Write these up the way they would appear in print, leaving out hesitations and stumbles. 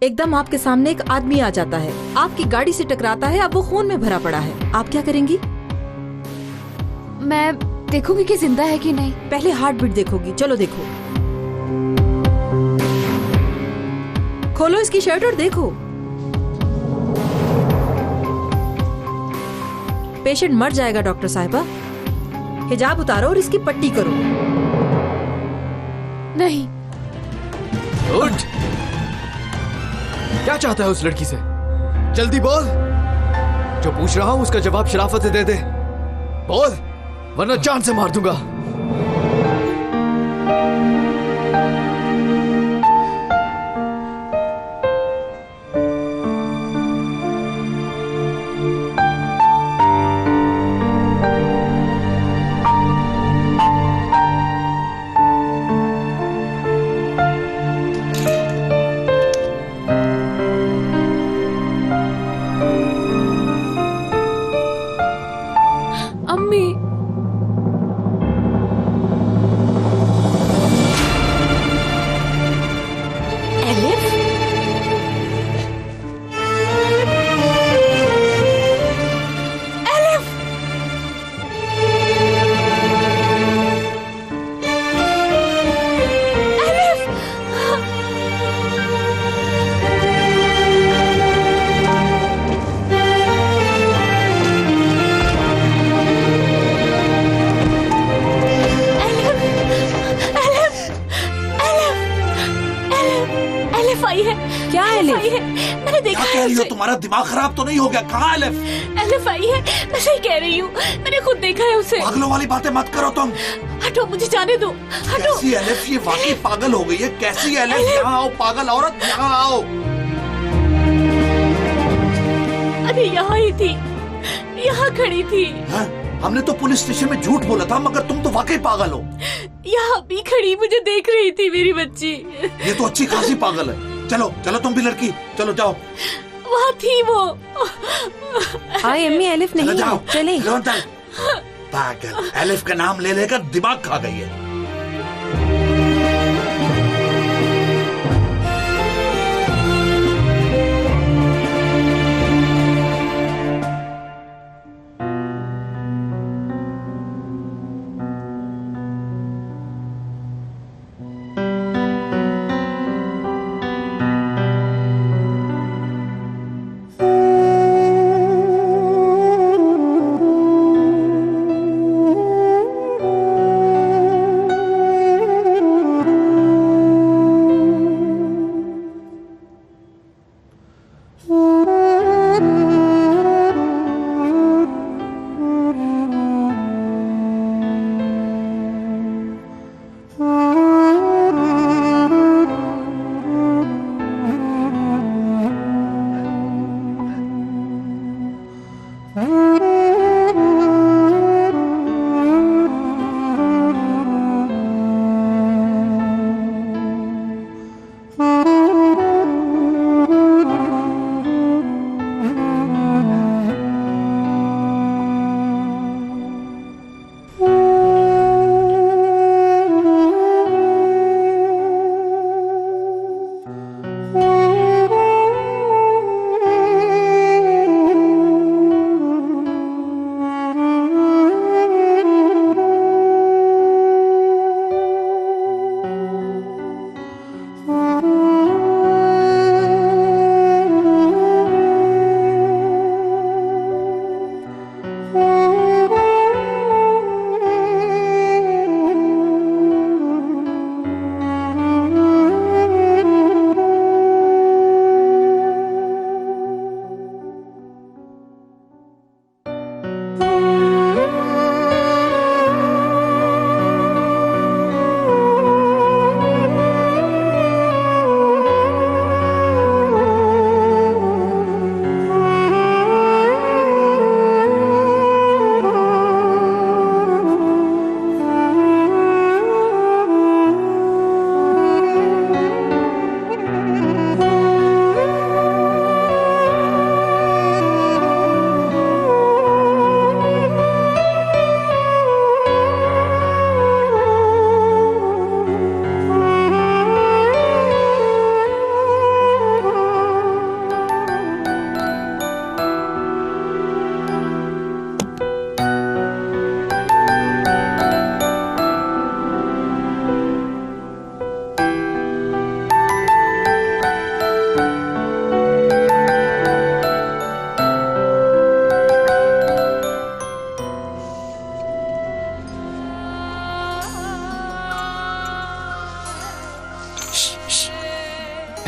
एकदम आपके सामने एक आदमी आ जाता है, आपकी गाड़ी से टकराता है, अब वो खून में भरा पड़ा है, आप क्या करेंगी? मैं देखूंगी कि जिंदा है कि नहीं। पहले हार्ट बीट देखोगी। चलो देखो, खोलो इसकी शर्ट और देखो। पेशेंट मर जाएगा डॉक्टर साहिबा। हिजाब उतारो और इसकी पट्टी करो। नहीं। उठ! क्या चाहता है उस लड़की से? जल्दी बोल। जो पूछ रहा हूं उसका जवाब शराफत से दे दे। बोल, वरना जान से मार दूंगा। मैंने देखा है उसे। तुम्हारा दिमाग खराब तो नहीं हो गया? कहाँ एलिफ? एलिफ आई है, मैं सही कह रही हूँ, मैंने खुद देखा है उसे। पागलों वाली बातें मत करो तुम। हटो, मुझे जाने दो। हटो। कैसी एलिफ? ये वाकई पागल हो गई है। कैसी एलिफ? यहाँ आओ पागल औरत, यहाँ आओ। अरे यहाँ ही थी, यहाँ खड़ी थी। हाँ? हमने तो पुलिस स्टेशन में झूठ बोला था, मगर तुम तो वाकई पागल हो। यहाँ भी खड़ी मुझे देख रही थी मेरी बच्ची। ये तो अच्छी खासी पागल है। चलो चलो, तुम भी लड़की, चलो जाओ। वहाँ थी वो। हाय अम्मी, एलिफ नहीं है, चले। पागल, एलिफ का नाम ले लेकर दिमाग खा गई है।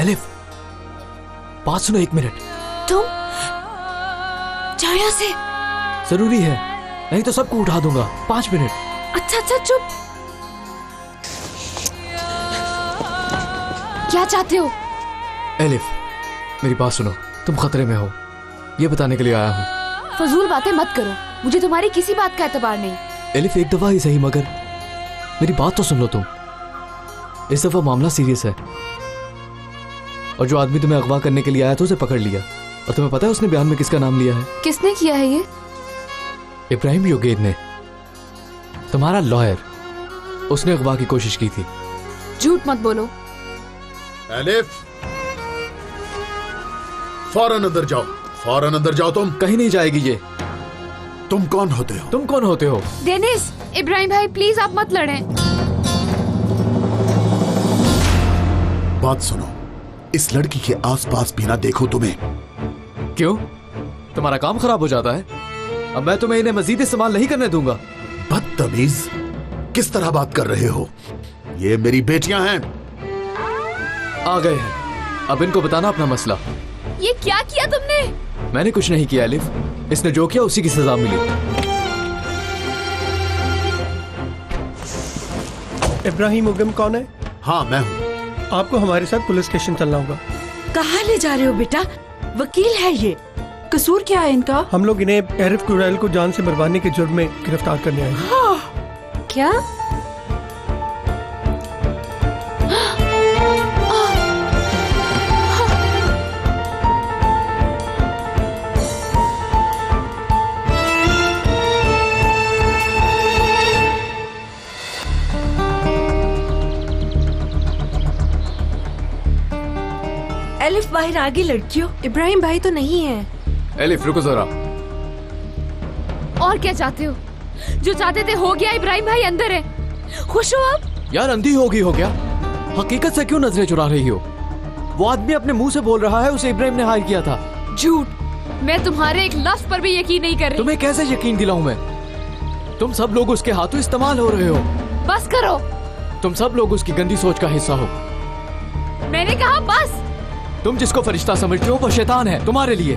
एलिफ, बात सुनो 1 मिनट। तुम जाओ यहाँ से। जरूरी है, नहीं तो सबको उठा दूंगा। 5 मिनट। अच्छा अच्छा चुप। क्या चाहते हो? एलिफ, मेरी बात सुनो, तुम खतरे में हो, ये बताने के लिए आया हूँ। फजूल बातें मत करो, मुझे तुम्हारी किसी बात का एतबार नहीं। एलिफ, एक दफा ही सही, मगर मेरी बात तो सुन लो तुम। इस दफा मामला सीरियस है, और जो आदमी तुम्हें अगवा करने के लिए आया था उसे पकड़ लिया। और तुम्हें पता है उसने बयान में किसका नाम लिया है? किसने किया है ये? इब्राहिम योगेद ने, तुम्हारा लॉयर। उसने अगवा की कोशिश की थी। झूठ मत बोलो। एलिफ, फौरन अंदर जाओ, फौरन अंदर जाओ। तुम कहीं नहीं जाएगी ये। तुम कौन होते हो? तुम कौन होते हो? डेनिस, इब्राहिम भाई प्लीज आप मत लड़ें। बात सुनो, इस लड़की के आसपास भी ना देखो तुम्हें। क्यों? तुम्हारा काम खराब हो जाता है? अब मैं तुम्हें इन्हें मजीद इस्तेमाल नहीं करने दूंगा। बदतमीज, किस तरह बात कर रहे हो? ये मेरी बेटियां हैं। आ गए हैं, अब इनको बताना अपना मसला। ये क्या किया तुमने? मैंने कुछ नहीं किया एलिफ, इसने जो किया उसी की सजा मिली। इब्राहिम उगम कौन है? हाँ मैं हूँ। आपको हमारे साथ पुलिस स्टेशन चलना होगा। कहाँ ले जा रहे हो बेटा? वकील है ये, कसूर क्या है इनका? हम लोग इन्हें एरिफ कुरैल को जान से मरवाने के जुर्म में गिरफ्तार करने आए हैं। क्या? एलिफ बाहर आगे लड़कियों। इब्राहिम भाई तो नहीं है। एलिफ रुको जरा। और क्या चाहते हो? जो चाहते थे हो गया। इब्राहिम भाई अंदर है, खुश हो आप? यार अंधी होगी हो क्या? हकीकत से क्यों नजरें चुरा रही हो? वो आदमी अपने मुंह से बोल रहा है उसे इब्राहिम ने हायर किया था। झूठ, मैं तुम्हारे एक लफ्ज पर भी यकीन नहीं कर रही। तुम्हें कैसे यकीन दिलाऊं मैं? तुम सब लोग उसके हाथों इस्तेमाल हो रहे हो। बस करो। तुम सब लोग उसकी गंदी सोच का हिस्सा हो। मैंने कहा बस। तुम जिसको फरिश्ता समझते हो वो शैतान है तुम्हारे लिए।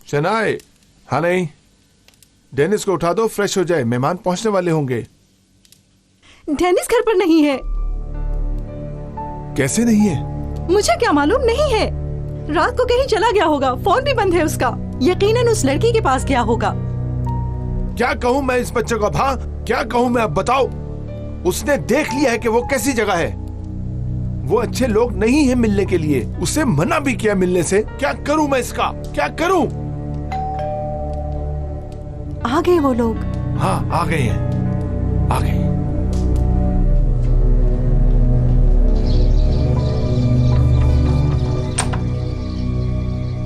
शनाए, हाँ नहीं, डेनिस को उठा दो, फ्रेश हो जाए, मेहमान पहुंचने वाले होंगे। डेनिस घर पर नहीं है। कैसे नहीं है? मुझे क्या मालूम, नहीं है। रात को कहीं चला गया होगा, फोन भी बंद है उसका। यकीनन उस लड़की के पास गया होगा। क्या कहूँ मैं इस बच्चे को अब? हाँ क्या कहूँ मैं अब, बताओ। उसने देख लिया है कि वो कैसी जगह है। वो अच्छे लोग नहीं है मिलने के लिए, उसे मना भी किया मिलने से। क्या करूँ मैं इसका, क्या करूँ? आ गए वो लोग। हाँ आ गए हैं, आ गए।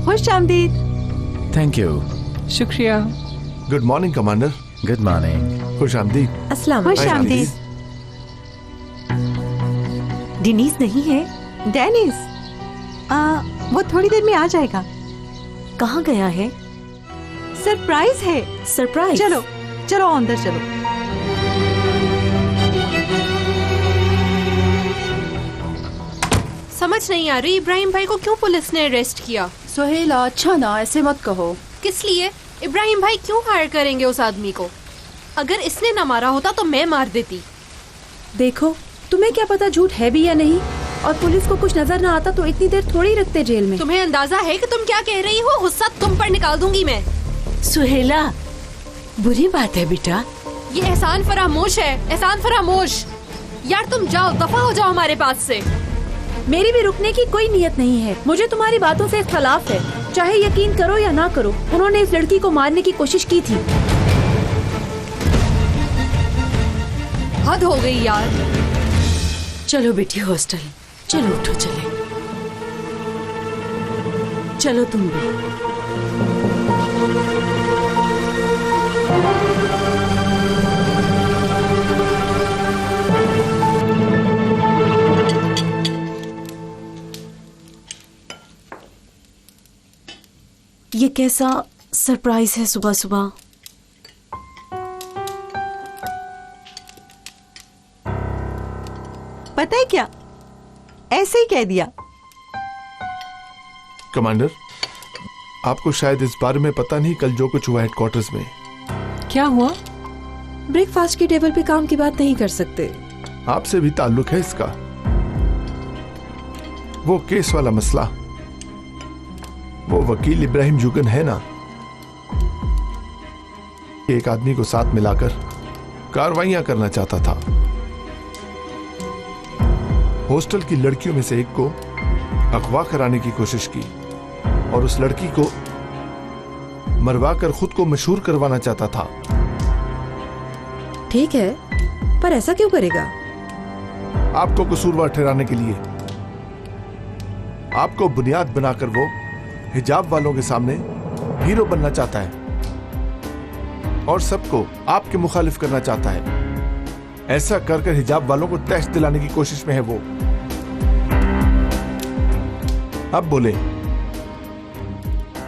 खुश आमदीद। Thank you. शुक्रिया। Good morning commander. Good morning. खुश आमदीद। अस्सलाम। खुश आमदीद। डेनिस नहीं है? डेनिस वो थोड़ी देर में आ जाएगा। कहाँ गया है? सरप्राइज है। सरप्राइज? चलो चलो अंदर चलो। समझ नहीं आ रही इब्राहिम भाई को क्यों पुलिस ने अरेस्ट किया। सोहेला अच्छा ना ऐसे मत कहो। किस लिए? इब्राहिम भाई क्यों हायर करेंगे उस आदमी को? अगर इसने ना मारा होता तो मैं मार देती। देखो तुम्हें क्या पता झूठ है भी या नहीं, और पुलिस को कुछ नजर ना आता तो इतनी देर थोड़ी रखते जेल में। तुम्हें अंदाजा है कि तुम क्या कह रही हो? गुस्सा तुम पर निकाल दूंगी मैं। सुहेला बुरी बात है बेटा। ये एहसान फरामोश है, एहसान फरामोश। यार तुम जाओ, दफा हो जाओ हमारे पास से। मेरी भी रुकने की कोई नीयत नहीं है, मुझे तुम्हारी बातों से इख्तलाफ है। चाहे यकीन करो या ना करो, उन्होंने इस लड़की को मारने की कोशिश की थी। हद हो गई यार। चलो बेटी हॉस्टल, चलो उठो चले, चलो तुम भी। ये कैसा सरप्राइज है सुबह सुबह। पता है क्या, ऐसे ही कह दिया। कमांडर, आपको शायद इस बारे में पता नहीं कल जो कुछ हुआ हेडक्वार्टर्स में। क्या हुआ? ब्रेकफास्ट की टेबल पे काम की बात नहीं कर सकते। आपसे भी ताल्लुक है इसका। वो केस वाला मसला, वो वकील इब्राहिम जुगन है ना, एक आदमी को साथ मिलाकर कार्रवाइयां करना चाहता था। हॉस्टल की लड़कियों में से एक को अगवा कराने की कोशिश की और उस लड़की को मरवाकर खुद को मशहूर करवाना चाहता था। ठीक है, पर ऐसा क्यों करेगा? आपको कसूरवार ठहराने के लिए, आपको बुनियाद बनाकर वो हिजाब वालों के सामने हीरो बनना चाहता है और सबको आपके मुखालिफ करना चाहता है। ऐसा कर कर हिजाब वालों को तहस दिलाने की कोशिश में है वो। अब बोले,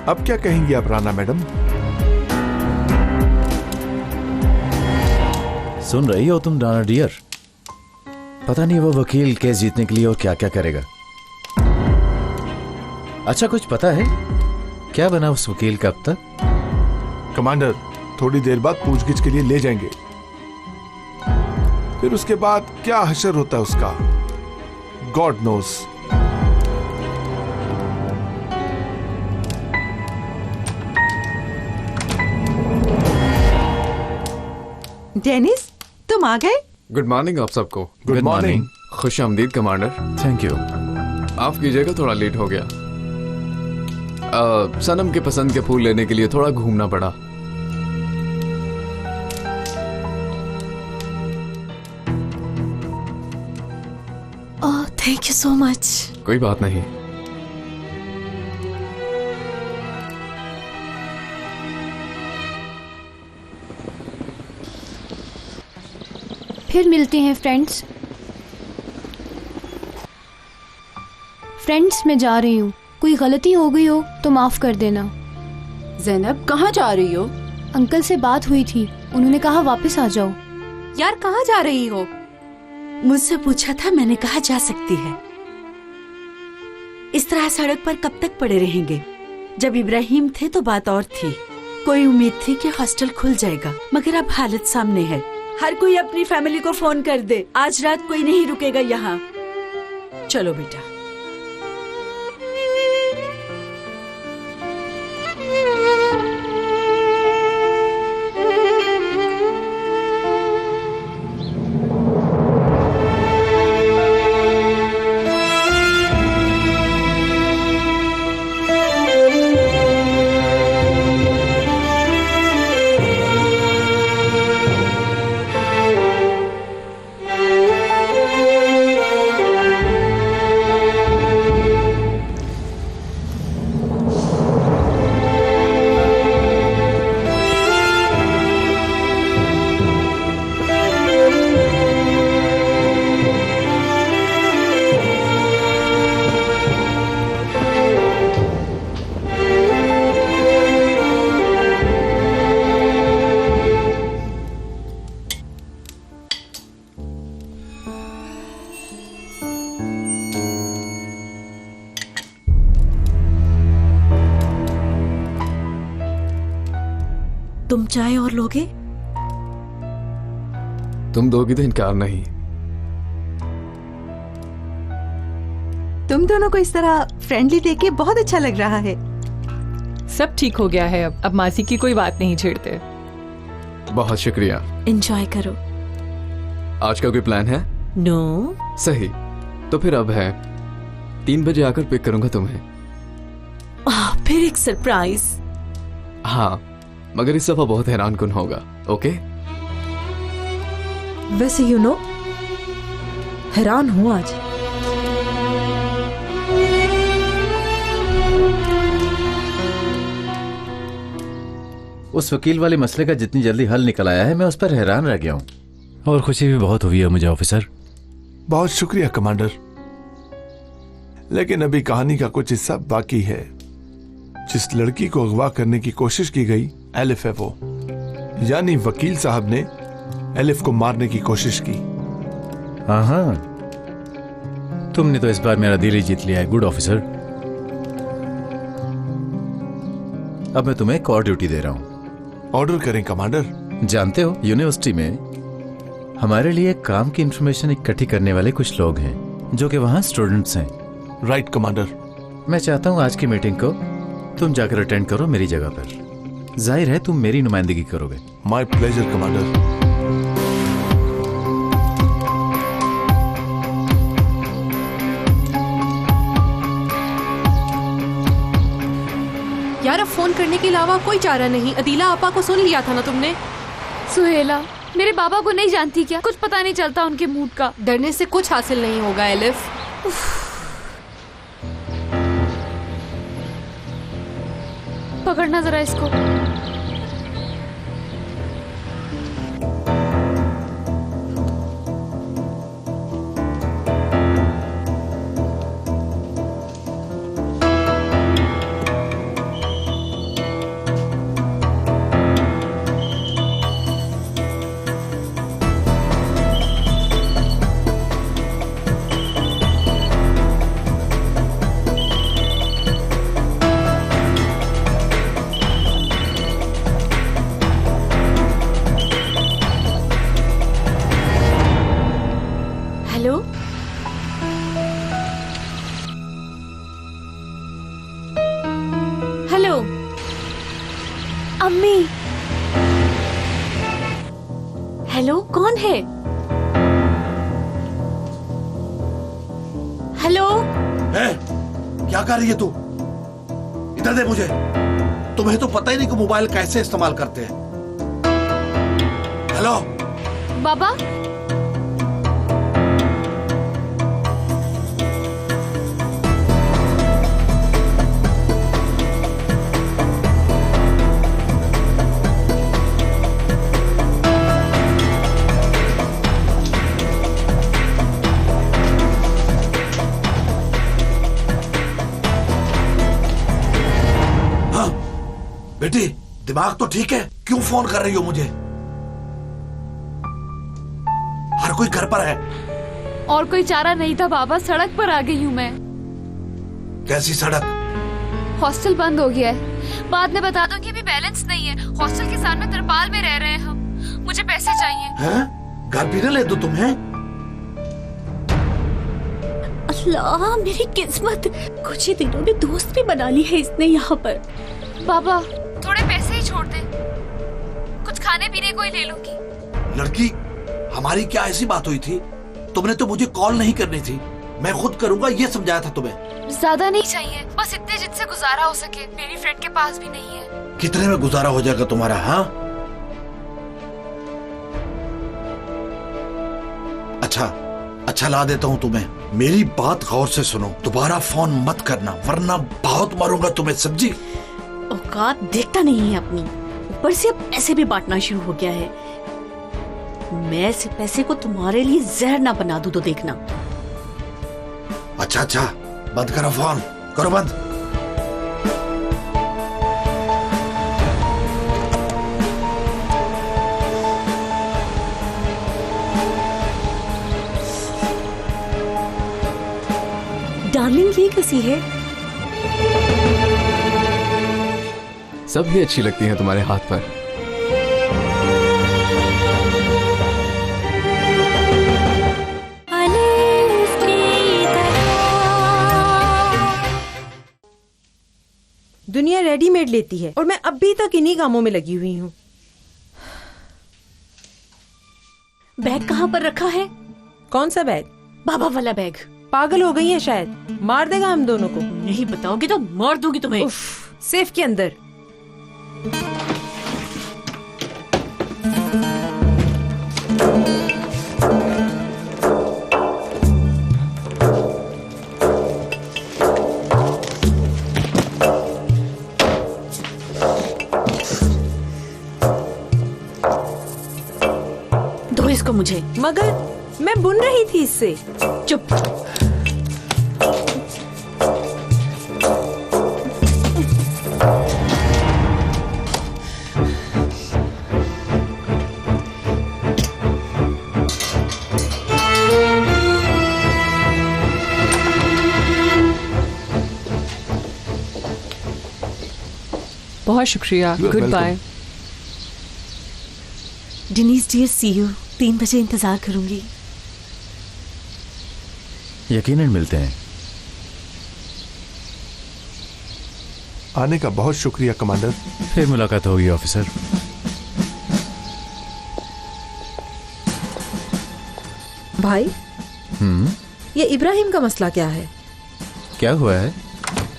अब क्या कहेंगी आप राना मैडम? सुन रही हो तुम राना डियर? पता नहीं वो वकील केस जीतने के लिए और क्या क्या करेगा। अच्छा कुछ पता है क्या बना उस वकील का अब तक? कमांडर, थोड़ी देर बाद पूछगिछ के लिए ले जाएंगे, फिर उसके बाद क्या हशर होता है उसका, गॉड नोस। डेनिस, तुम आ गए? गुड मॉर्निंग आप सबको। Good morning. खुश आमदीद कमांडर। Thank you. आप कीजिएगा, थोड़ा लेट हो गया। सनम के पसंद के फूल लेने के लिए थोड़ा घूमना पड़ा। Thank you so much. कोई बात नहीं। फिर मिलते हैं फ्रेंड्स। मैं जा रही हूँ, कोई गलती हो गई हो तो माफ कर देना। ज़ैनब, कहाँ जा रही हो? अंकल से बात हुई थी, उन्होंने कहा वापस आ जाओ। यार कहाँ जा रही हो? मुझसे पूछा था, मैंने कहा जा सकती है। इस तरह सड़क पर कब तक पड़े रहेंगे? जब इब्राहिम थे तो बात और थी, कोई उम्मीद थी कि हॉस्टल खुल जाएगा, मगर अब हालत सामने है। हर कोई अपनी फैमिली को फोन कर दे, आज रात कोई नहीं रुकेगा यहाँ। चलो बेटा। तुम चाय और लोगे? तुम दोगी तो इनकार नहीं। तुम दोनों को इस तरह फ्रेंडली देख के बहुत अच्छा लग रहा है। सब ठीक हो गया है, अब मासी की कोई बात नहीं छेड़ते। बहुत शुक्रिया। एंजॉय करो। आज का कोई प्लान है? नो। सही, तो फिर अब है 3 बजे आकर पिक करूंगा तुम्हें। फिर एक सरप्राइज। हाँ, मगर इस दफा बहुत हैरान कुन होगा। ओके? वैसे हैरान हूँ आज। उस वकील वाले मसले का जितनी जल्दी हल निकल आया है, मैं उस पर हैरान रह गया हूँ। और खुशी भी बहुत हुई है मुझे ऑफिसर। बहुत शुक्रिया कमांडर, लेकिन अभी कहानी का कुछ हिस्सा बाकी है। जिस लड़की को अगवा करने की कोशिश की गई एलिफ है वो, यानी वकील साहब ने एलिफ को मारने की कोशिश की। हाँ, तुमने तो इस बार मेरा दिल ही जीत लिया है। Good officer. अब मैं तुम्हें एक और ड्यूटी दे रहा हूं। ऑर्डर करें कमांडर। जानते हो, यूनिवर्सिटी में हमारे लिए काम की इंफॉर्मेशन इकट्ठी करने वाले कुछ लोग हैं जो कि वहां स्टूडेंट्स हैं। Right commander. मैं चाहता हूं आज की मीटिंग को तुम जाकर अटेंड करो मेरी जगह पर। जाहिर है तुम मेरी नुमाइंदगी करोगे। My pleasure commander. यार अब फोन करने के अलावा कोई चारा नहीं। अदीला आपा को सुन लिया था ना तुमने? सुहेला, मेरे बाबा को नहीं जानती क्या? कुछ पता नहीं चलता उनके मूड का। डरने से कुछ हासिल नहीं होगा एलिफ। पकड़ना जरा इसको। अम्मी। हेलो, कौन है? हेलो। क्या कर रही है तू? इधर दे मुझे। तुम्हें तो पता ही नहीं कि मोबाइल कैसे इस्तेमाल करते हैं। हेलो बाबा। बेटी, दिमाग तो ठीक है? क्यों फोन कर रही हो मुझे? हर कोई घर पर है। और कोई चारा नहीं था बाबा, सड़क पर आ गई हूँ मैं। कैसी सड़क? हॉस्टल बंद हो गया है। बाद में बता दो कि अभी बैलेंस नहीं है। हॉस्टल के सामने तिरपाल में रह रहे हैं हम। मुझे पैसे चाहिए। हैं? घर भी न ले दो तुम्हें? अल्लाह, मेरी किस्मत। कुछ ही दिनों में दोस्त भी बना ली है इसने यहाँ पर। बाबा थोड़े पैसे ही छोड़ दे, कुछ खाने पीने को ही ले लूंगी। लड़की, हमारी क्या ऐसी बात हुई थी? तुमने तो मुझे कॉल नहीं करनी थी। मैं खुद करूंगा, ये समझाया था तुम्हें। ज्यादा नहीं चाहिए, बस इतने जिससे गुजारा हो सके। मेरी फ्रेंड के पास भी नहीं है। कितने में गुजारा हो जाएगा तुम्हारा? हाँ, अच्छा ला देता हूँ तुम्हें। मेरी बात गौर से सुनो। दोबारा फोन मत करना वरना बहुत मारूंगा तुम्हें। समझी? औकात देखता नहीं है अपनी, ऊपर से अब पैसे भी बांटना शुरू हो गया है। मैं इस पैसे को तुम्हारे लिए जहर ना बना दूं तो देखना। अच्छा, बंद करो फोन। करो बंद। डार्लिंग, ये कैसी है? सब ही अच्छी लगती हैं तुम्हारे हाथ पर। दुनिया रेडीमेड लेती है और मैं अभी तक इन्हीं कामों में लगी हुई हूँ। बैग कहाँ पर रखा है? कौन सा बैग? बाबा वाला बैग। पागल हो गई है शायद, मार देगा हम दोनों को। नहीं बताओगी तो मार दूंगी तुम्हें। उफ, सेफ के अंदर। दो इसको मुझे। मगर मैं बुन रही थी इससे। चुप। बहुत शुक्रिया, गुड बाय। डिनीज डियर, सी यू। 3 बजे इंतजार करूंगी। यकीनन मिलते हैं। आने का बहुत शुक्रिया कमांडर। फिर मुलाकात होगी ऑफिसर। भाई, ये इब्राहिम का मसला क्या है? क्या हुआ है?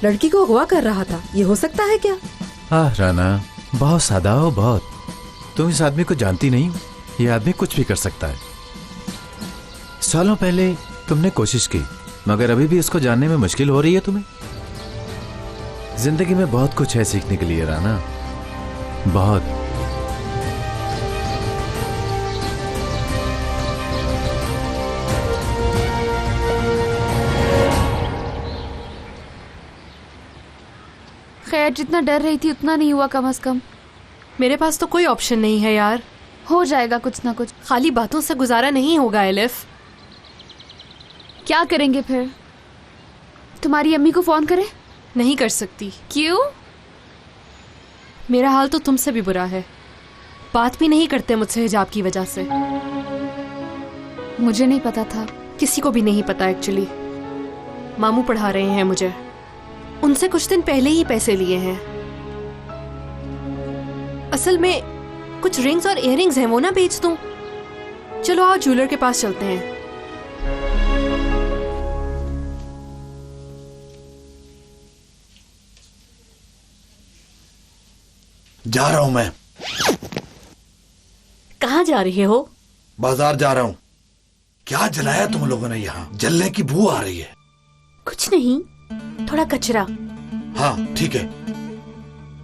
लड़की को अगवा कर रहा था, ये हो सकता है क्या? राना, बहुत सादा हो बहुत। तुम इस आदमी को जानती नहीं, ये आदमी कुछ भी कर सकता है। सालों पहले तुमने कोशिश की, मगर अभी भी इसको जानने में मुश्किल हो रही है तुम्हें। जिंदगी में बहुत कुछ है सीखने के लिए राना, बहुत। खैर, जितना डर रही थी उतना नहीं हुआ कम से कम। मेरे पास तो कोई ऑप्शन नहीं है यार। हो जाएगा कुछ ना कुछ। खाली बातों से गुजारा नहीं होगा एलिफ। क्या करेंगे फिर? तुम्हारी अम्मी को फोन करें? नहीं कर सकती। क्यों? मेरा हाल तो तुमसे भी बुरा है। बात भी नहीं करते मुझसे हिजाब की वजह से। मुझे नहीं पता था। किसी को भी नहीं पता एक्चुअली। मामू पढ़ा रहे हैं मुझे। उनसे कुछ दिन पहले ही पैसे लिए हैं। असल में कुछ रिंग्स और इयररिंग्स हैं, वो ना बेच दूं। चलो आओ ज्वेलर के पास चलते हैं। जा रहा हूं मैं। कहाँ जा रही हो? बाजार जा रहा हूं। क्या जलाया तुम लोगों ने यहाँ? जलने की बू आ रही है। कुछ नहीं, थोड़ा कचरा। हाँ ठीक है,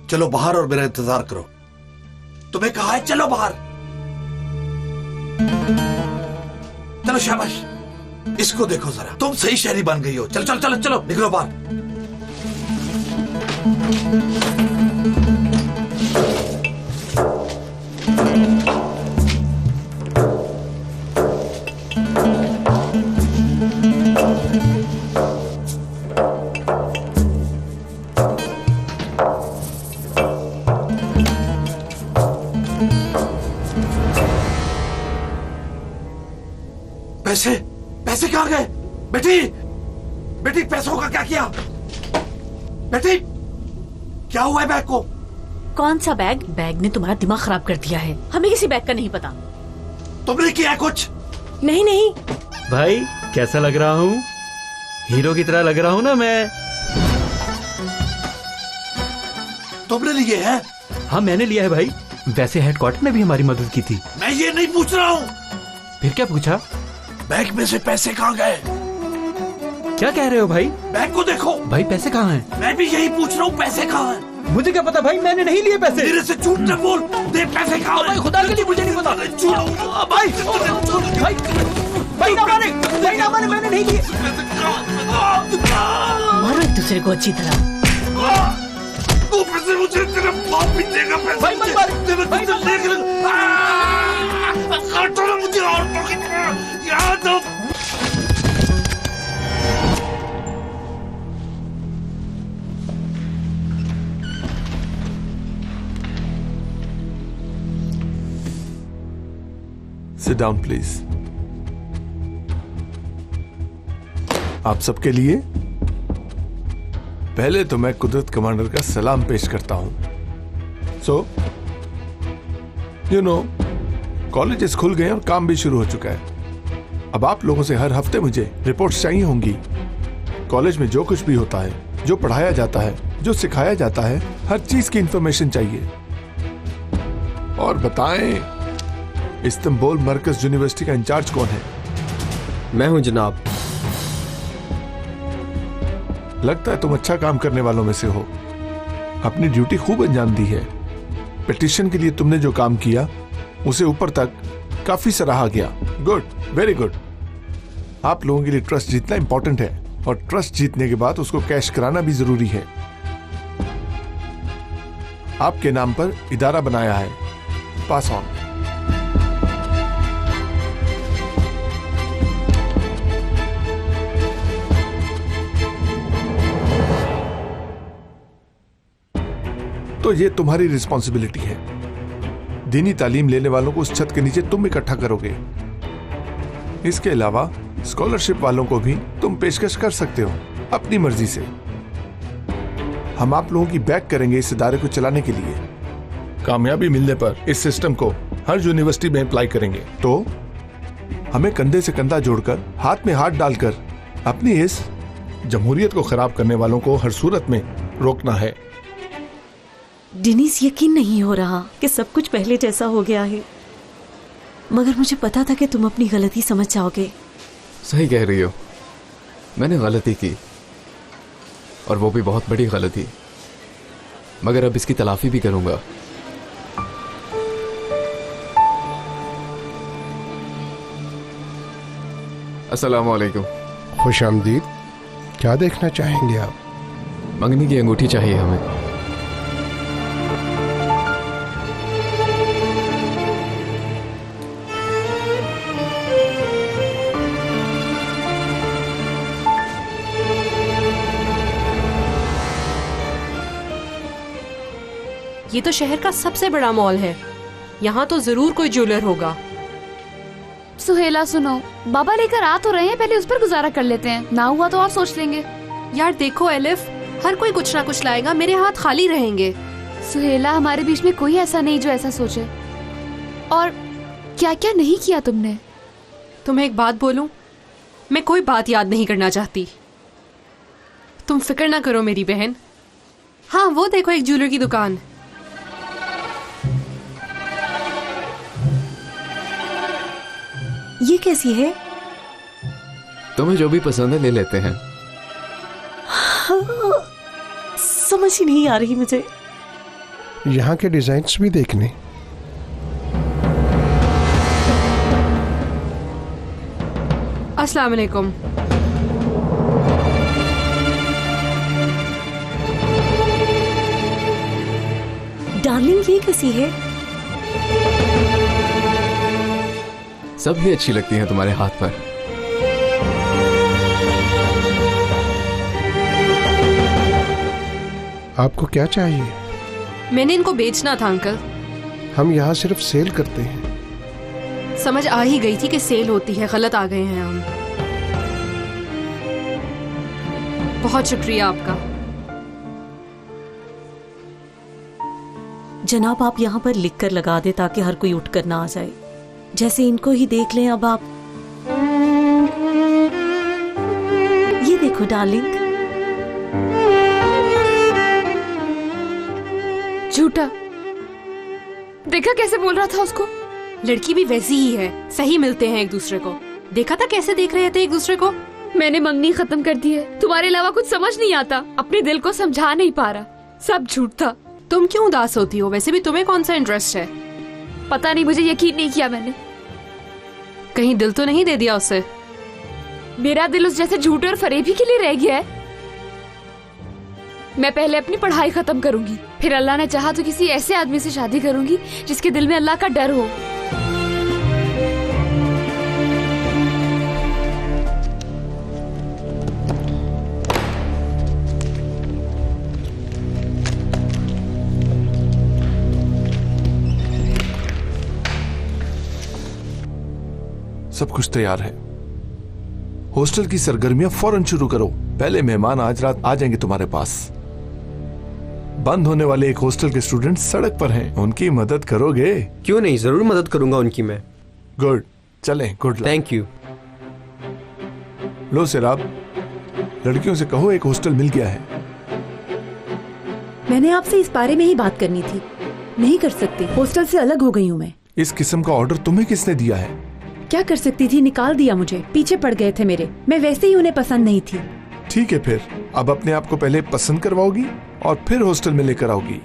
चलो बाहर और मेरा इंतजार करो। तुम्हें कहा है चलो बाहर। चलो शाबाश। इसको देखो जरा, तुम सही शहरी बन गई हो। चलो चलो चलो चलो, निकलो बाहर। पैसे पैसे कहाँ गए? बेटी बेटी, पैसों का क्या किया? बेटी, क्या हुआ है बैग को? कौन सा बैग? बैग ने तुम्हारा दिमाग खराब कर दिया है। हमें किसी बैग का नहीं पता। तुमने किया है कुछ? नहीं नहीं। भाई कैसा लग रहा हूँ? हीरो की तरह लग रहा हूँ ना मैं? तुमने लिए है? हाँ मैंने लिया है भाई। वैसे हेडक्वार्टर ने भी हमारी मदद की थी। मैं ये नहीं पूछ रहा हूँ। फिर क्या पूछा? बैग में से पैसे कहाँ गए? क्या कह रहे हो भाई? बैग को देखो। भाई पैसे कहाँ हैं? मैं भी यही पूछ रहा हूँ, पैसे कहाँ हैं? मुझे क्या पता भाई, मैंने नहीं लिए पैसे। मेरे से झूठ न बोल, दे पैसे कहाँ हैं? भाई खुदा के लिए मुझे नहीं पता। भाई भाई भाई ना मारे, भाई ना मारे, मैंने नहीं लिए। मारो एक दूसरे को अच्छी तरह। वो पैसे मुझे तेरा बाप भी देगा। पैसे भाई मत मार। तेरा भाई तो देख ले। काटो ना मुझे और पॉकेट में। यहाँ तो सिट डाउन प्लीज। आप सबके लिए पहले तो मैं कुदरत कमांडर का सलाम पेश करता हूं। सो यू नो, कॉलेजेस खुल गए और काम भी शुरू हो चुका है। अब आप लोगों से हर हफ्ते मुझे रिपोर्ट्स चाहिए होंगी। कॉलेज में जो कुछ भी होता है, जो पढ़ाया जाता है, जो सिखाया जाता है, हर चीज की इंफॉर्मेशन चाहिए। और बताएं, इस्तांबुल मरकज यूनिवर्सिटी का इंचार्ज कौन है? मैं हूं जनाब। लगता है तुम अच्छा काम करने वालों में से हो। अपनी ड्यूटी खूब अंजाम दी है। पिटीशन के लिए तुमने जो काम किया उसे ऊपर तक काफी सराहा गया। Good, very good. आप लोगों के लिए ट्रस्ट जीतना इंपॉर्टेंट है और ट्रस्ट जीतने के बाद उसको कैश कराना भी जरूरी है। आपके नाम पर इदारा बनाया है, पास ऑन। तो ये तुम्हारी रिस्पॉन्सिबिलिटी है। दीनी तालीम लेने वालों को उस छत के नीचे तुम इकट्ठा करोगे। इसके अलावा स्कॉलरशिप वालों को भी तुम पेशकश कर सकते हो अपनी मर्जी से। हम आप लोगों की बैक करेंगे इस इदारे को चलाने के लिए। कामयाबी मिलने पर इस सिस्टम को हर यूनिवर्सिटी में अप्लाई करेंगे। तो हमें कंधे से कंधा जोड़कर, हाथ में हाथ डालकर अपनी इस जमहूरियत को खराब करने वालों को हर सूरत में रोकना है। डेनिस, यकीन नहीं हो रहा कि सब कुछ पहले जैसा हो गया है, मगर मुझे पता था कि तुम अपनी गलती समझ जाओगे। सही कह रही हो, मैंने गलती की और वो भी बहुत बड़ी गलती, मगर अब इसकी तलाफी भी करूंगा। अस्सलाम वालेकुम। खुश आमदीद। क्या देखना चाहेंगे आप? मंगनी की अंगूठी चाहिए हमें। ये तो शहर का सबसे बड़ा मॉल है, यहाँ तो जरूर कोई ज्वेलर होगा। सुहेला सुनो, बाबा लेकर आ तो रहे हैं, पहले उस पर गुजारा कर लेते हैं, ना हुआ तो आप सोच लेंगे। यार देखो एलिफ, हर कोई कुछ ना कुछ लाएगा, मेरे हाथ खाली रहेंगे। सुहेला, हमारे बीच में कोई ऐसा नहीं जो ऐसा सोचे। और क्या क्या नहीं किया तुमने? तुम्हें एक बात बोलूं, मैं कोई बात याद नहीं करना चाहती। तुम फिक्र ना करो मेरी बहन। हाँ वो देखो, एक ज्वेलर की दुकान। ये कैसी है? तुम्हें जो भी पसंद है ले लेते हैं। समझ ही नहीं आ रही मुझे। यहाँ के डिजाइन्स भी देखने। अस्सलाम वालेकुम। डार्लिंग, ये कैसी है? सब ही अच्छी लगती हैं तुम्हारे हाथ पर। आपको क्या चाहिए? मैंने इनको बेचना था अंकल। हम यहाँ सिर्फ सेल करते हैं। समझ आ ही गई थी कि सेल होती है, गलत आ गए हैं हम। बहुत शुक्रिया आपका। जनाब, आप यहाँ पर लिख कर लगा दे ताकि हर कोई उठकर ना आ जाए। जैसे इनको ही देख लें अब आप। ये देखो डार्लिंग। झूठा, देखा कैसे बोल रहा था उसको। लड़की भी वैसी ही है, सही मिलते हैं एक दूसरे को। देखा था कैसे देख रहे थे एक दूसरे को। मैंने मंगनी खत्म कर दी है, तुम्हारे अलावा कुछ समझ नहीं आता, अपने दिल को समझा नहीं पा रहा, सब झूठ था। तुम क्यों उदास होती हो? वैसे भी तुम्हें कौन सा इंटरेस्ट है? पता नहीं, मुझे यकीन नहीं किया मैंने। कहीं दिल तो नहीं दे दिया उसे? मेरा दिल उस जैसे झूठे और फरेबी के लिए रह गया है। मैं पहले अपनी पढ़ाई खत्म करूंगी, फिर अल्लाह ने चाहा तो किसी ऐसे आदमी से शादी करूंगी जिसके दिल में अल्लाह का डर हो। सब कुछ तैयार है। हॉस्टल की सरगर्मियां फौरन शुरू करो। पहले मेहमान आज रात आ जाएंगे तुम्हारे पास। बंद होने वाले एक हॉस्टल के स्टूडेंट सड़क पर हैं, उनकी मदद करोगे? क्यों नहीं, जरूर मदद करूंगा उनकी मैं। गुड, चलें। Good luck. Thank you. लो सिराब, लड़कियों से कहो एक हॉस्टल मिल गया है। मैंने आपसे इस बारे में ही बात करनी थी। नहीं कर सकती, हॉस्टल से अलग हो गई हूँ मैं। इस किस्म का ऑर्डर तुम्हें किसने दिया है? क्या कर सकती थी, निकाल दिया मुझे। पीछे पड़ गए थे मेरे, मैं वैसे ही उन्हें पसंद नहीं थी। ठीक है, फिर अब अपने आप को पहले पसंद करवाओगी और फिर हॉस्टल में लेकर आओगी।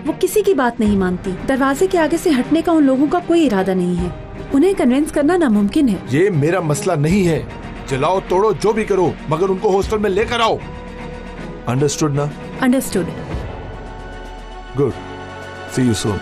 वो किसी की बात नहीं मानती। दरवाजे के आगे से हटने का उन लोगों का कोई इरादा नहीं है। उन्हें कन्विंस करना नामुमकिन है। ये मेरा मसला नहीं है। जलाओ तोड़ो जो भी करो, मगर उनको हॉस्टल में लेकर आओ। अंडरस्टूड ना? Understood. Good, see you soon.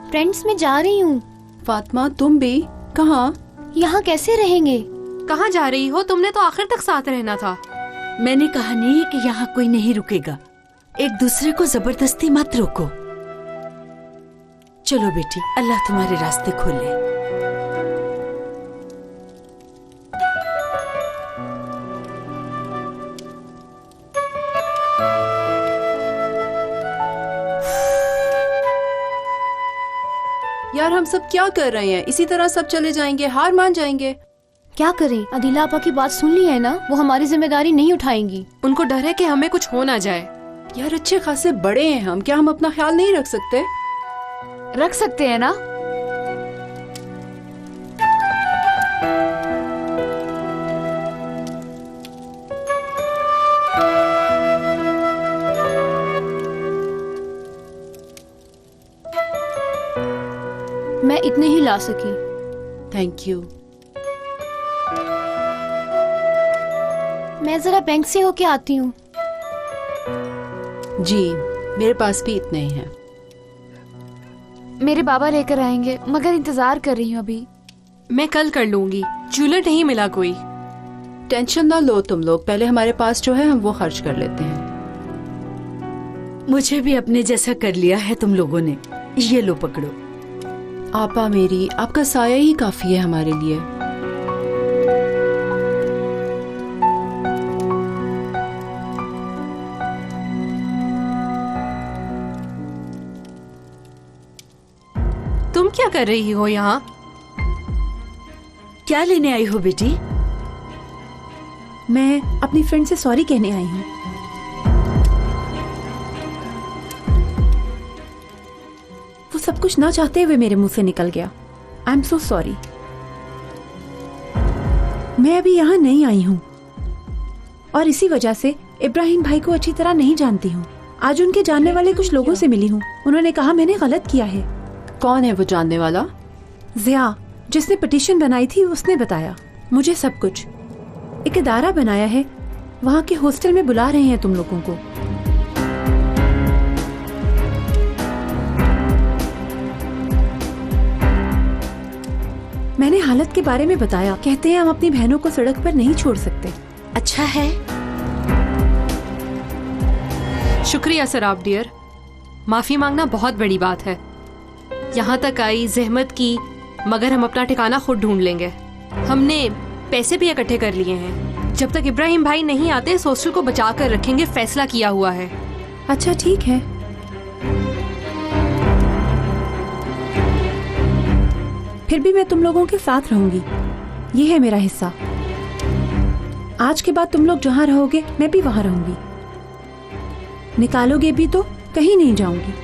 Friends, मैं जा रही हूँ। फातिमा, तुम भी? कहाँ? यहाँ कैसे रहेंगे? कहाँ जा रही हो? तुमने तो आखिर तक साथ रहना था। मैंने कहा नहीं कि यहाँ कोई नहीं रुकेगा। एक दूसरे को जबरदस्ती मत रोको। चलो बेटी, अल्लाह तुम्हारे रास्ते खोले। यार, हम सब क्या कर रहे हैं? इसी तरह सब चले जाएंगे, हार मान जाएंगे। क्या करें? अदिला आपा की बात सुन ली है ना, वो हमारी जिम्मेदारी नहीं उठाएंगी। उनको डर है कि हमें कुछ हो ना जाए। यार, अच्छे खासे बड़े हैं हम, क्या हम अपना ख्याल नहीं रख सकते? रख सकते हैं ना। मैं इतने ही ला सकी। Thank you. मैं जरा बैंक से होके आती हूँ। जी, मेरे पास भी इतने ही हैं। मेरे बाबा लेकर आएंगे, मगर इंतजार कर रही हूँ अभी। मैं कल कर लूंगी। ज्वेलर नहीं मिला कोई। टेंशन ना लो तुम लोग, पहले हमारे पास जो है हम वो खर्च कर लेते हैं। मुझे भी अपने जैसा कर लिया है तुम लोगों ने। ये लो पकड़ो। आपा मेरी, आपका साया ही काफी है हमारे लिए। तुम क्या कर रही हो यहाँ? क्या लेने आई हो बेटी? मैं अपनी फ्रेंड से सॉरी कहने आई हूँ। वो सब कुछ ना चाहते हुए मेरे मुंह से निकल गया। I am so sorry. मैं अभी यहाँ नहीं आई हूँ और इसी वजह से इब्राहिम भाई को अच्छी तरह नहीं जानती हूँ। आज उनके जानने वाले कुछ लोगों से मिली हूँ। उन्होंने कहा मैंने गलत किया है। कौन है वो जानने वाला? जिया, जिसने पिटीशन बनाई थी, उसने बताया मुझे सब कुछ। एक इदारा बनाया है, वहाँ के हॉस्टल में बुला रहे हैं तुम लोगों को। मैंने हालत के बारे में बताया। कहते हैं हम अपनी बहनों को सड़क पर नहीं छोड़ सकते। अच्छा है। शुक्रिया सराब डियर। माफी मांगना बहुत बड़ी बात है। यहाँ तक आई, जहमत की, मगर हम अपना ठिकाना खुद ढूंढ लेंगे। हमने पैसे भी इकट्ठे कर लिए हैं। जब तक इब्राहिम भाई नहीं आते इस हॉस्टल को बचा कर रखेंगे, फैसला किया हुआ है। अच्छा ठीक है। फिर भी मैं तुम लोगों के साथ रहूंगी। ये है मेरा हिस्सा। आज के बाद तुम लोग जहाँ रहोगे मैं भी वहाँ रहूंगी। निकालोगे भी तो कहीं नहीं जाऊंगी।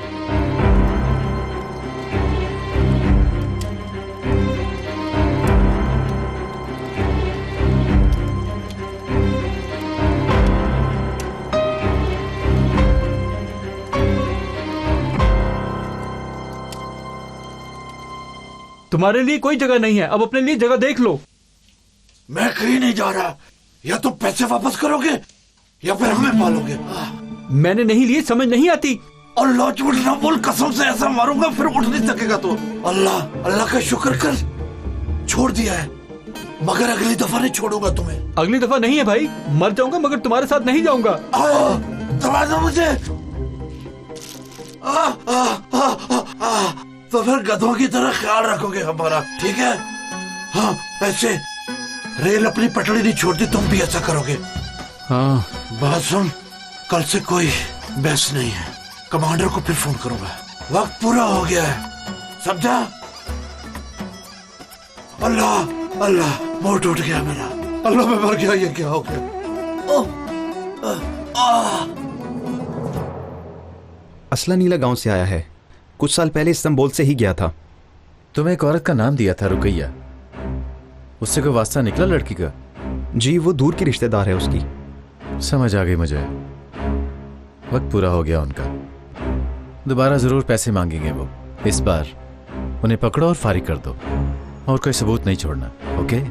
तुम्हारे लिए कोई जगह नहीं है, अब अपने लिए जगह देख लो। मैं कहीं नहीं जा रहा। या तो पैसे वापस करोगे या फिर हमें पालोगे। मैंने नहीं लिए, समझ नहीं आती। अल्लाह, झूठ ना बोल, कसम से ऐसा मारूंगा फिर उठ नहीं सकेगा तो। अल्लाह अल्लाह का शुक्र कर, छोड़ दिया है, मगर अगली दफा नहीं छोड़ूंगा तुम्हें। अगली दफा नहीं है भाई, मर जाऊंगा मगर तुम्हारे साथ नहीं जाऊंगा। दबा दो मुझे। तो फिर गधों की तरह ख्याल रखोगे हमारा, ठीक है? हाँ, ऐसे रेल अपनी पटड़ी नहीं छोड़ती, तुम भी ऐसा करोगे। हाँ। बात सुन, कल से कोई बहस नहीं है। कमांडर को फिर फोन करूंगा। वक्त पूरा हो गया है, समझा? अल्लाह अल्लाह, मुंह टूट गया मेरा। अल्लाह, मैं मर गया। ये क्या हो गया? असला नीला गांव से आया है, कुछ साल पहले इस्तांबुल से ही गया था। तुम्हें एक औरत का नाम दिया था, रुकैया। उससे कोई वास्ता निकला लड़की का? जी, वो दूर की रिश्तेदार है उसकी। समझ आ गई मुझे। वक्त पूरा हो गया उनका। दोबारा जरूर पैसे मांगेंगे वो। इस बार उन्हें पकड़ो और फारिग कर दो, और कोई सबूत नहीं छोड़ना, ओके?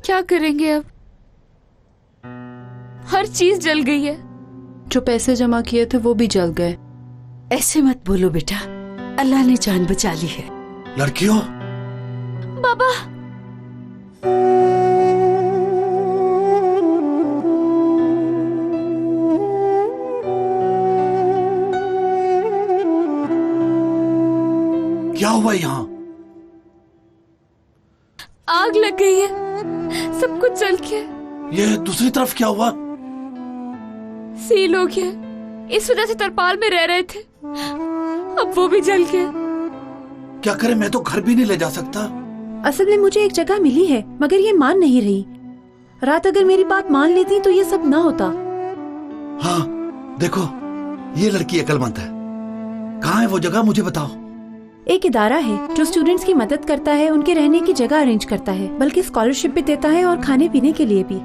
क्या करेंगे अब? हर चीज जल गई है। जो पैसे जमा किए थे वो भी जल गए। ऐसे मत बोलो बेटा, अल्लाह ने जान बचा ली है। लड़कियों, बाबा, क्या हुआ यहाँ? आग लग गई है, सब कुछ जल गया। ये दूसरी तरफ क्या हुआ? सील हो गया, इस वजह से तरपाल में रह रहे थे, अब वो भी जल गया। क्या करें, मैं तो घर भी नहीं ले जा सकता। असल में मुझे एक जगह मिली है, मगर ये मान नहीं रही। रात अगर मेरी बात मान लेती तो ये सब ना होता। हाँ देखो, ये लड़की अक्लमंद है। कहाँ है वो जगह, मुझे बताओ। एक इदारा है जो स्टूडेंट्स की मदद करता है, उनके रहने की जगह अरेंज करता है, बल्कि स्कॉलरशिप भी देता है और खाने पीने के लिए भी।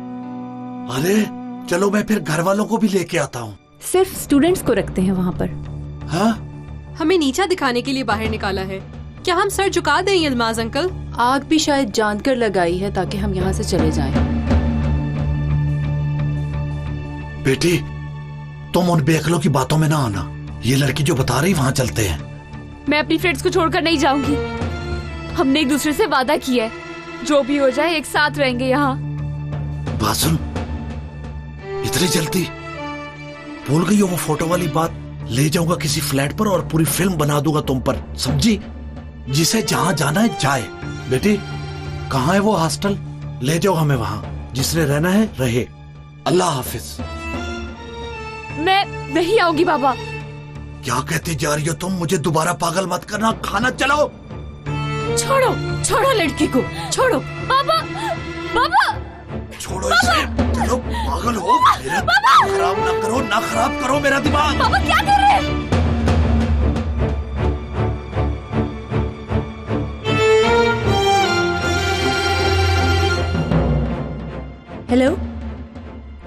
अरे चलो, मैं फिर घर वालों को भी लेके आता हूँ। सिर्फ स्टूडेंट्स को रखते हैं वहाँ पर। हाँ? हमें नीचा दिखाने के लिए बाहर निकाला है। क्या हम सर झुका दें यलमाज अंकल? आग भी शायद जानकर लगाई है ताकि हम यहाँ से चले जाएं। बेटी, तुम उन बेअकलों की बातों में ना आना। ये लड़की जो बता रही वहां चलते हैं। मैं अपनी फ्रेंड्स को छोड़कर नहीं जाऊंगी। हमने एक दूसरे से वादा किया है, जो भी हो जाए एक साथ रहेंगे यहाँ। बात सुन, इतनी जल्दी भूल गई हो वो फोटो वाली बात? ले जाऊंगा किसी फ्लैट पर और पूरी फिल्म बना दूंगा तुम पर, समझी? जिसे जहां जाना है जाए। बेटी, कहाँ है वो हॉस्टल? ले जाओ हमें वहां, जिसने रहना है रहे। अल्लाह हाफिज। मैं नहीं आऊंगी बाबा। क्या कहती जा रही हो तुम? मुझे दोबारा पागल मत करना। खाना चलाओ। छोड़ो, छोड़ो लड़की को, छोड़ो। बाबा, बाबा, छोड़ो इसे। चलो, पागल हो? मेरा दिमाग खराब ना करो, ना खराब करो मेरा दिमाग। बाबा क्या कर रहे हैं? हेलो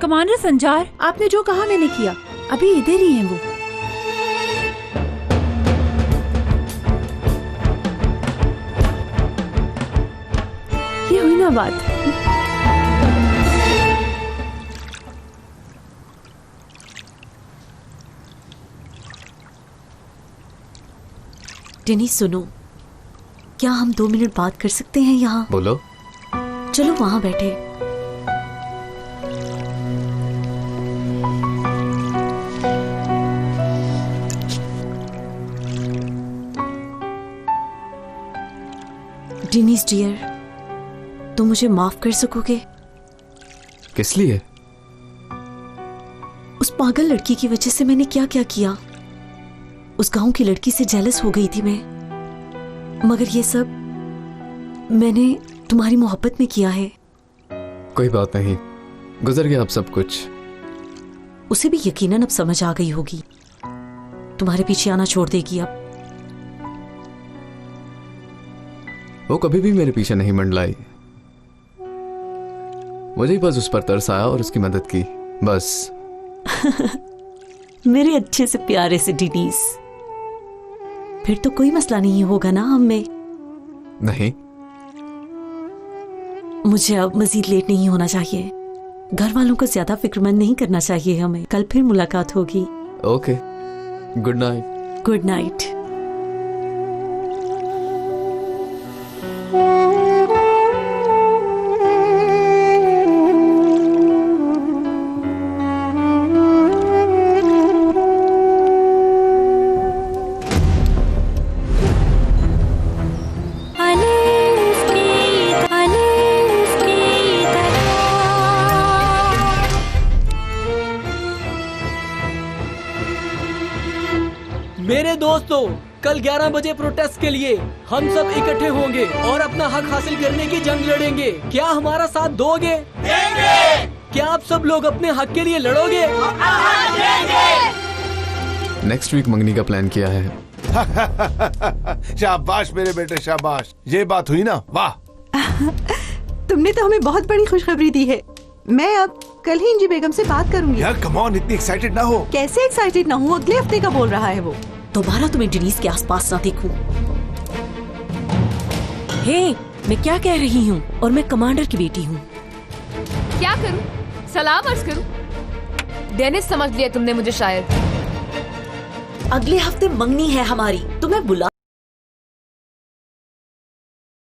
कमांडर संजार, आपने जो कहा मैंने किया। अभी इधर ही हैं वो। ये हुई ना बात। डेनी सुनो, क्या हम 2 मिनट बात कर सकते हैं यहाँ? बोलो। चलो वहाँ बैठे। डेनिस डियर, तुम मुझे माफ कर सकोगे? किस लिए? उस पागल लड़की की वजह से मैंने क्या क्या किया। उस गांव की लड़की से जेलस हो गई थी मैं, मगर ये सब मैंने तुम्हारी मोहब्बत में किया है। कोई बात नहीं, गुजर गया अब सब कुछ। उसे भी यकीनन अब समझ आ गई होगी। तुम्हारे पीछे आना छोड़ देगी अब। वो कभी भी मेरे पीछे नहीं मंडलाई। मुझे बस उस पर तरस आया और उसकी मदद की, बस। मेरे अच्छे से प्यारे से डेनिस, फिर तो कोई मसला नहीं होगा ना हम में? नहीं। मुझे अब मजीद लेट नहीं होना चाहिए। घर वालों को ज्यादा फिक्रमंद नहीं करना चाहिए हमें। कल फिर मुलाकात होगी। Okay, good night. Good night. मेरे दोस्तों, कल 11 बजे प्रोटेस्ट के लिए हम सब इकट्ठे होंगे और अपना हक हासिल करने की जंग लड़ेंगे। क्या हमारा साथ दोगे? देंगे। क्या आप सब लोग अपने हक के लिए लड़ोगे? नेक्स्ट वीक मंगनी का प्लान किया है। शाबाश मेरे बेटे, शाबाश। ये बात हुई ना, वाह। तुमने तो हमें बहुत बड़ी खुशखबरी दी है। मैं अब कल ही इंजी बेगम से बात करूंगी। यार कम ऑन, इतनी एक्साइटेड ना हो। कैसे एक्साइटेड ना हूँ? अगले हफ्ते का बोल रहा है वो। दोबारा तुम्हें डेनिस के आसपास ना देखूं। हे, मैं क्या कह रही हूँ? और मैं कमांडर की बेटी हूँ। क्या करूं? सलाम अर्ज करूं? डेनिस समझ लिया तुमने मुझे शायद। अगले हफ्ते मंगनी है हमारी, तुम्हें बुला